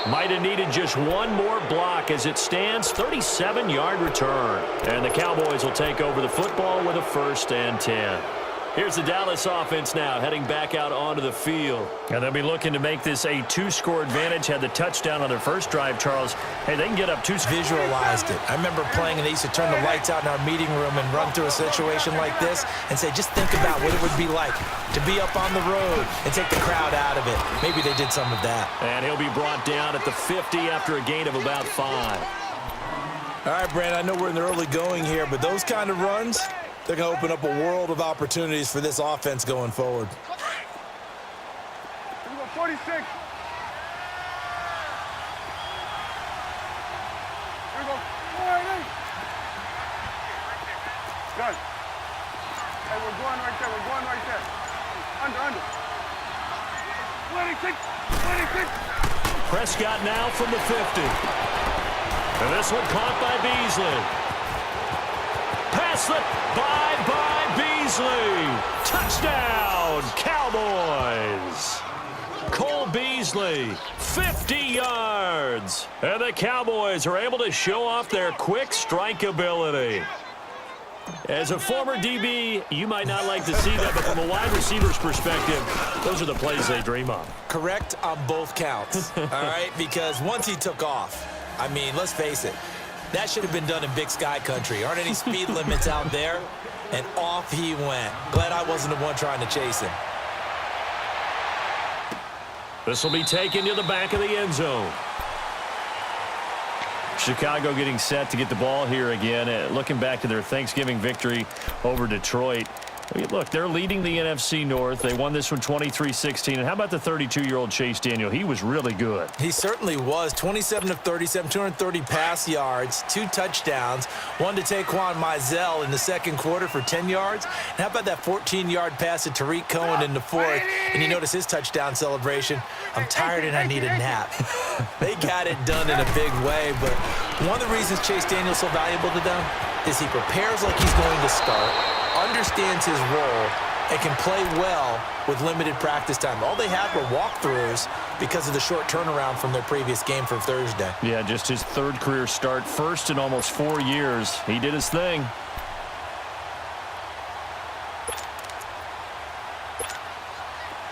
Might have needed just one more block. As it stands, 37-yard return. And the Cowboys will take over the football with a 1st and 10. Here's the Dallas offense now, heading back out onto the field. And they'll be looking to make this a 2-score advantage. Had the touchdown on their first drive, Charles. Hey, they can get up 2. Visualized it. I remember playing, and they used to turn the lights out in our meeting room and run through a situation like this and say, just think about what it would be like to be up on the road and take the crowd out of it. Maybe they did some of that. And he'll be brought down at the 50 after a gain of about 5. All right, Brandon, I know we're in the early going here, but those kind of runs, they're going to open up a world of opportunities for this offense going forward. Here we go, 46. Here we go, 40. Good. Hey, we're going right there. We're going right there. Under. 26. Prescott now from the 50. And this one caught by Beasley. Pass slip by Beasley. Touchdown, Cowboys. Cole Beasley, 50 yards. And the Cowboys are able to show off their quick strike ability. As a former DB, you might not like to see that, but from a wide receiver's perspective, those are the plays they dream of. Correct on both counts, all right? Because once he took off, I mean, let's face it, that should have been done in Big Sky country. Aren't any speed limits out there? And off he went. Glad I wasn't the one trying to chase him. This will be taken to the back of the end zone. Chicago getting set to get the ball here again. Looking back to their Thanksgiving victory over Detroit. Look, they're leading the NFC North. They won this one 23-16. And how about the 32-year-old Chase Daniel? He was really good. He certainly was. 27 of 37, 230 pass yards, 2 touchdowns, one to Taquan Mizell in the second quarter for 10 yards. And how about that 14-yard pass to Tariq Cohen in the fourth? And you notice his touchdown celebration. I'm tired and I need a nap. They got it done in a big way. But one of the reasons Chase Daniel's so valuable to them is he prepares like he's going to start, understands his role, and can play well with limited practice time. All they had were walkthroughs because of the short turnaround from their previous game from Thursday. Yeah, just his 3rd career start, first in almost 4 years. He did his thing.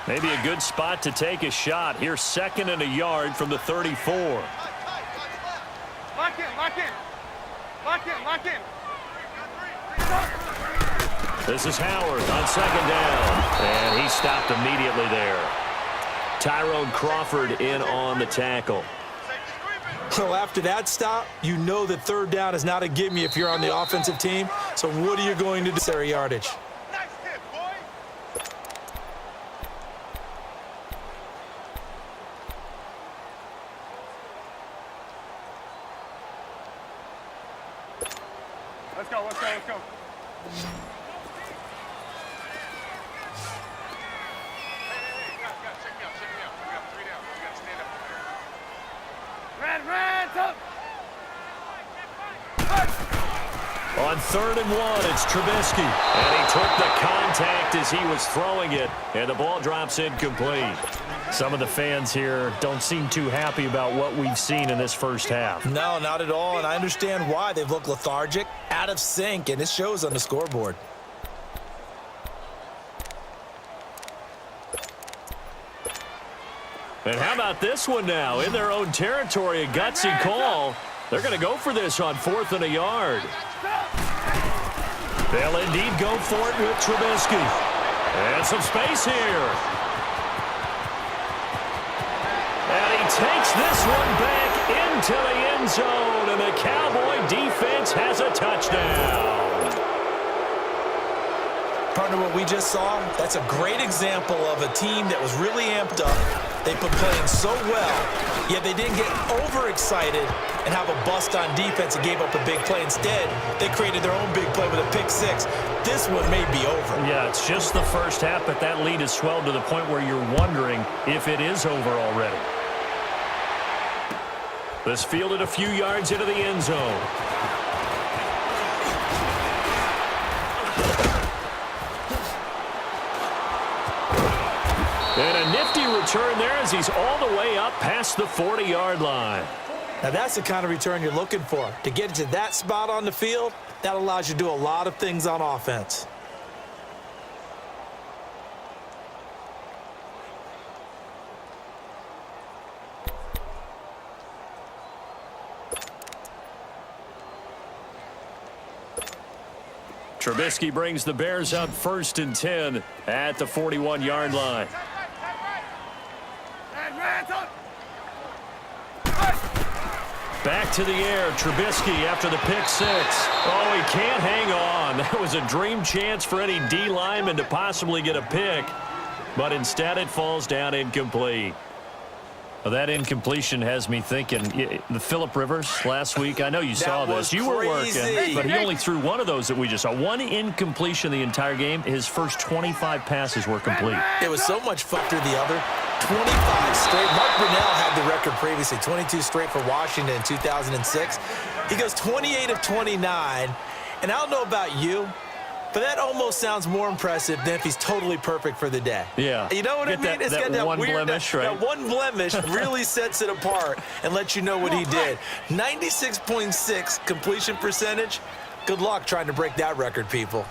Maybe a good spot to take a shot. Here's 2nd and a yard from the 34. Lock in. This is Howard on 2nd down. And he stopped immediately there. Tyrone Crawford in on the tackle. Well, after that stop, you know that 3rd down is not a gimme if you're on the offensive team. So what are you going to do? Necessary yardage. Nice hit, boy. Let's go. Red's up. On 3rd and 1, it's Trubisky. And he took the contact as he was throwing it. And the ball drops incomplete. Some of the fans here don't seem too happy about what we've seen in this first half. No, not at all. And I understand why. They've looked lethargic, out of sync, and it shows on the scoreboard. And how about this one now? In their own territory, a gutsy call. They're going to go for this on 4th and a yard. They'll indeed go for it with Trubisky. And some space here. And he takes this one back into the end zone. And the Cowboy defense has a touchdown. Partner, what we just saw, that's a great example of a team that was really amped up. They've been playing so well, yet they didn't get overexcited and have a bust on defense and gave up a big play. Instead, they created their own big play with a pick 6. This one may be over. Yeah, it's just the first half, but that lead has swelled to the point where you're wondering if it is over already. This fielded a few yards into the end zone. And a nifty return there as he's all the way up past the 40-yard line. Now, that's the kind of return you're looking for. To get to that spot on the field, that allows you to do a lot of things on offense. Trubisky brings the Bears up 1st and 10 at the 41-yard line. Back to the air, Trubisky after the pick six. Oh, he can't hang on. That was a dream chance for any D lineman to possibly get a pick, but instead it falls down incomplete. Well, that incompletion has me thinking, the Phillip Rivers last week, I know you saw this. You were working, but he only threw one of those that we just saw. One incompletion the entire game. His first 25 passes were complete. It was so much fun after the other. 25 straight. Mark Brunell had the record previously, 22 straight for Washington in 2006. He goes 28 of 29, and I don't know about you, but that almost sounds more impressive than if he's totally perfect for the day. Yeah. You know what I mean? It's got that one weird, blemish, right? That one blemish really sets it apart and lets you know what he did. 96.6 completion percentage. Good luck trying to break that record, people.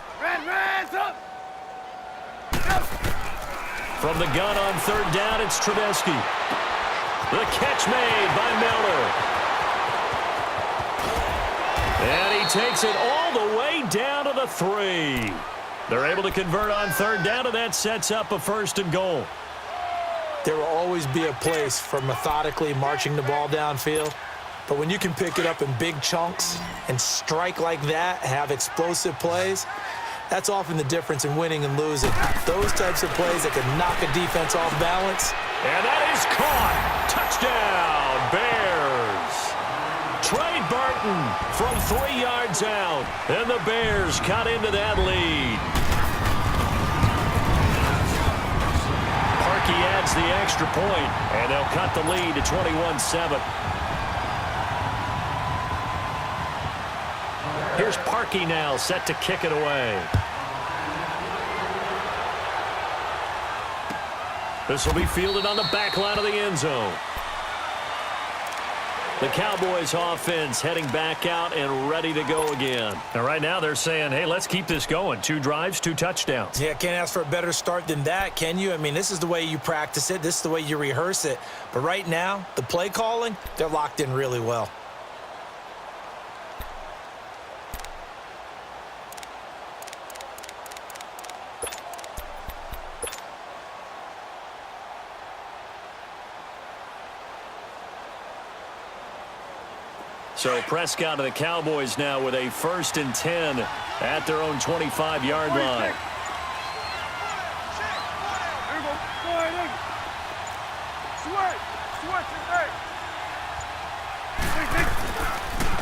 From the gun on 3rd down, it's Trubisky. The catch made by Miller. And he takes it all the way down to the 3. They're able to convert on 3rd down, and that sets up a 1st and goal. There will always be a place for methodically marching the ball downfield. But when you can pick it up in big chunks and strike like that, have explosive plays, that's often the difference in winning and losing. Those types of plays that can knock a defense off balance. And that is caught. Touchdown, Bears. Trey Burton from 3 yards out. And the Bears cut into that lead. Parkey adds the extra point, and they'll cut the lead to 21-7. Here's Parkey now, set to kick it away. This will be fielded on the back line of the end zone. The Cowboys offense heading back out and ready to go again. And right now they're saying, hey, let's keep this going. 2 drives, 2 touchdowns. Yeah, can't ask for a better start than that, can you? I mean, this is the way you practice it. This is the way you rehearse it. But right now, the play calling, they're locked in really well. So Prescott of the Cowboys now with a 1st and 10 at their own 25-yard line.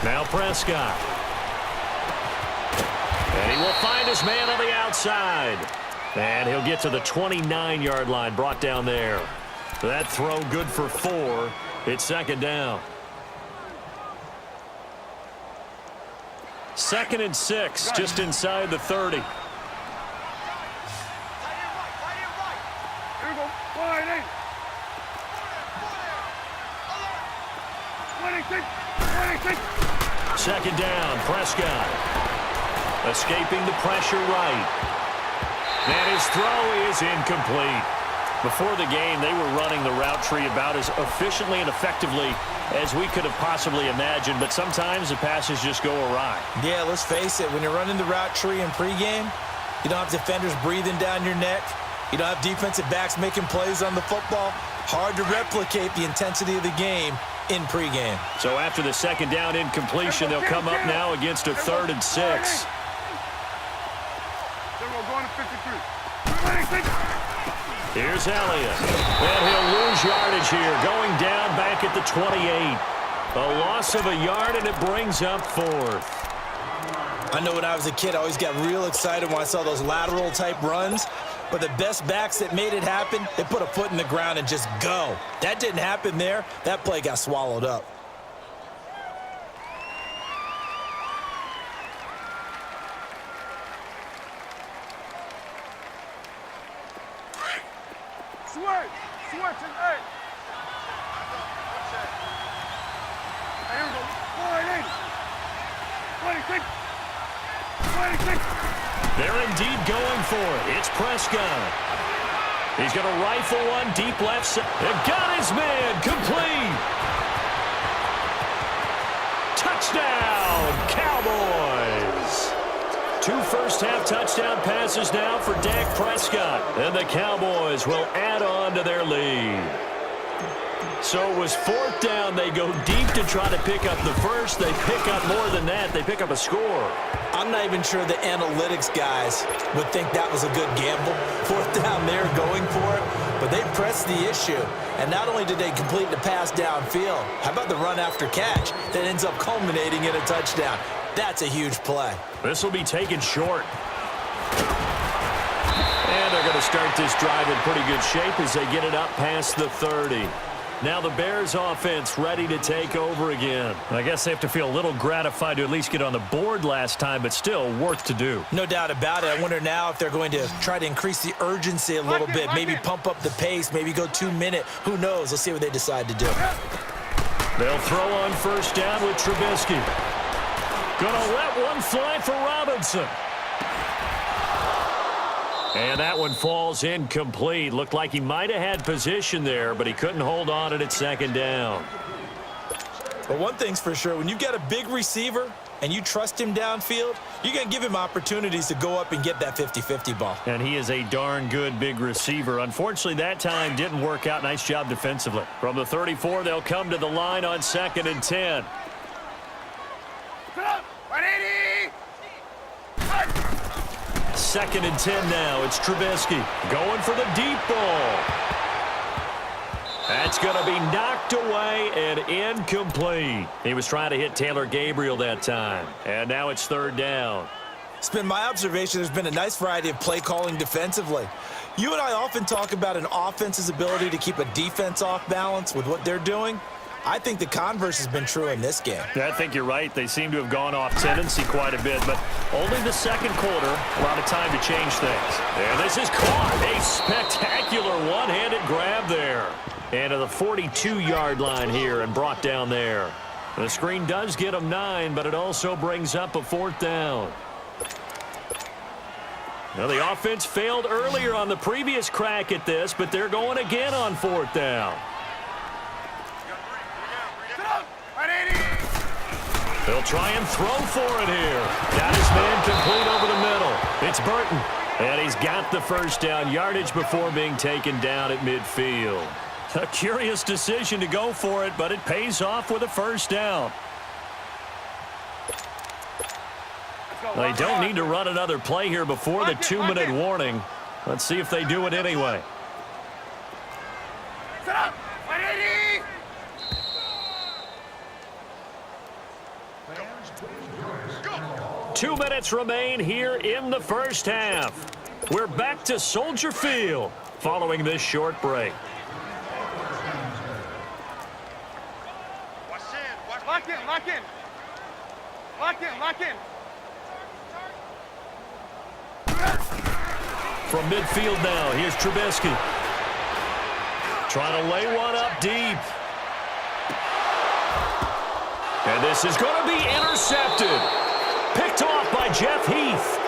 Now Prescott. And he will find his man on the outside. And he'll get to the 29-yard line, brought down there. That throw good for 4. It's 2nd down. 2nd and 6, just inside the 30. Here we go. 26. 2nd down, Prescott. Escaping the pressure right. And his throw is incomplete. Before the game, they were running the route tree about as efficiently and effectively as we could have possibly imagined, but sometimes the passes just go awry. Yeah, let's face it. When you're running the route tree in pregame, you don't have defenders breathing down your neck. You don't have defensive backs making plays on the football. Hard to replicate the intensity of the game in pregame. So after the 2nd down incompletion, they'll come up now against a 3rd and 6. Then we're going to 53. 26. Here's Elliott. And he'll lose yardage here, going down back at the 28. A loss of a yard, and it brings up 4th. I know when I was a kid, I always got real excited when I saw those lateral-type runs. But the best backs that made it happen, they put a foot in the ground and just go. That didn't happen there. That play got swallowed up. Switch and hey. Hey, here we go. 480. 26. 26. They're indeed going for it. It's Prescott. He's going to rifle one deep left side. And got his man complete. Touchdown, Cowboys. 2 first-half touchdown passes now for Dak Prescott. And the Cowboys will add on to their lead. So it was 4th down. They go deep to try to pick up the first. They pick up more than that. They pick up a score. I'm not even sure the analytics guys would think that was a good gamble. 4th down, they're going for it. But they pressed the issue. And not only did they complete the pass downfield, how about the run after catch that ends up culminating in a touchdown? That's a huge play. This will be taken short. And they're going to start this drive in pretty good shape as they get it up past the 30. Now the Bears offense ready to take over again. I guess they have to feel a little gratified to at least get on the board last time, but still work to do. No doubt about it. I wonder now if they're going to try to increase the urgency a little bit, maybe pump up the pace, maybe go 2-minute. Who knows? Let's see what they decide to do. They'll throw on first down with Trubisky. Gonna let one fly for Robinson. And that one falls incomplete. Looked like he might have had position there, but he couldn't hold on at 2nd down. But one thing's for sure, when you've got a big receiver and you trust him downfield, you're going to give him opportunities to go up and get that 50-50 ball. And he is a darn good big receiver. Unfortunately, that time didn't work out. Nice job defensively. From the 34, they'll come to the line on 2nd and 10. 180. 2nd and 10 now. It's Trubisky going for the deep ball. That's going to be knocked away and incomplete. He was trying to hit Taylor Gabriel that time. And now it's 3rd down. It's been my observation there's been a nice variety of play calling defensively. You and I often talk about an offense's ability to keep a defense off balance with what they're doing. I think the converse has been true in this game. Yeah, I think you're right. They seem to have gone off tendency quite a bit, but only the 2nd quarter, a lot of time to change things. And this is caught. A spectacular one-handed grab there. And to the 42-yard line here and brought down there. The screen does get them 9, but it also brings up a 4th down. Now, the offense failed earlier on the previous crack at this, but they're going again on 4th down. They'll try and throw for it here. Got his man complete over the middle. It's Burton. And he's got the first down yardage before being taken down at midfield. A curious decision to go for it, but it pays off with a first down. They don't need to run another play here before the 2-minute warning. Let's see if they do it anyway. Set up. 180. 2 minutes remain here in the first half. We're back to Soldier Field following this short break. Lock in, lock in. Lock in, lock in. From midfield now, here's Trubisky. Trying to lay one up deep. And this is going to be intercepted. Picked off by Jeff Heath.